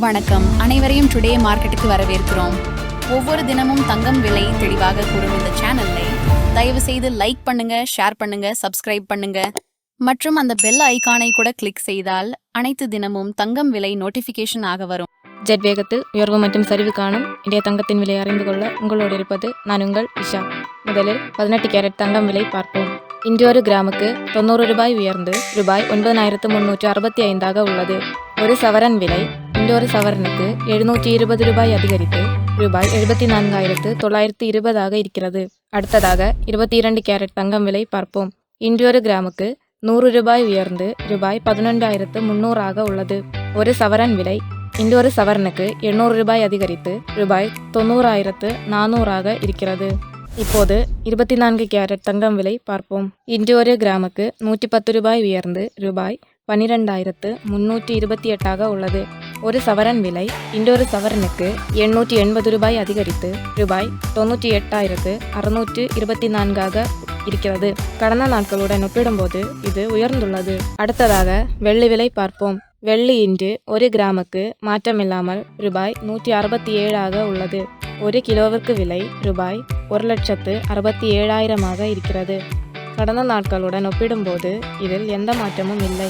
வணக்கம். அனைவரையும் டுடே மார்க்கெட்டுக்கு வரவேற்கிறோம். ஒவ்வொரு தினமும் தங்கம் விலை தெளிவாக கூறும் இந்த சேனலை தயவு செய்து லைக் பண்ணுங்க, ஷேர் பண்ணுங்க, சப்ஸ்கிரைப் பண்ணுங்க மற்றும் அந்த பெல் ஐகானை கூட கிளிக் செய்தால் அனைத்து தினமும் தங்கம் விலை நோட்டிபிகேஷன் ஆக வரும். ஜெட் வேகத்தில் உயர்வு மற்றும் சரிவு காணும் இன்றைய தங்கத்தின் விலை அறிந்து கொள்ள உங்களோடு இருப்பது நான் உங்கள் இஷா. முதலில் 18 கேரட் தங்கம் விலை பார்ப்போம். இன்று ஒரு கிராமுக்கு 90 ரூபாய் உயர்ந்து ரூபாய் 9365 உள்ளது. ஒரு சவரன் விலை இன்று ஒரு சவரனுக்கு 720 ரூபாய் அதிகரித்து ரூபாய் 74,920 இருக்கிறது. அடுத்ததாக 22 கேரட் தங்கம் விலை பார்ப்போம். இன்று ஒரு கிராமுக்கு 100 ரூபாய் உயர்ந்து ரூபாய் 11,300 உள்ளது. ஒரு சவரன் விலை இன்று ஒரு சவரனுக்கு 800 ரூபாய் அதிகரித்து ரூபாய் 90,400 இருக்கிறது. இப்போது 24 கேரட் தங்கம் விலை பார்ப்போம். இன்று ஒரு கிராமுக்கு 110 ரூபாய் உயர்ந்து ரூபாய் 12,328 உள்ளது. ஒரு சவரன் விலை இன்றொரு சவரனுக்கு 880 ரூபாய் அதிகரித்து ரூபாய் 98,624 இருக்கிறது. கடந்த நாட்களுடன் ஒப்பிடும்போது இது உயர்ந்துள்ளது. அடுத்ததாக வெள்ளி விலை பார்ப்போம். வெள்ளி இன்று ஒரு கிராமுக்கு மாற்றமில்லாமல் ரூபாய் 167 உள்ளது. ஒரு கிலோவிற்கு விலை ரூபாய் 1,67,000 இருக்கிறது. கடந்த நாட்களுடன் ஒப்பிடும்போது இதில் எந்த மாற்றமும் இல்லை.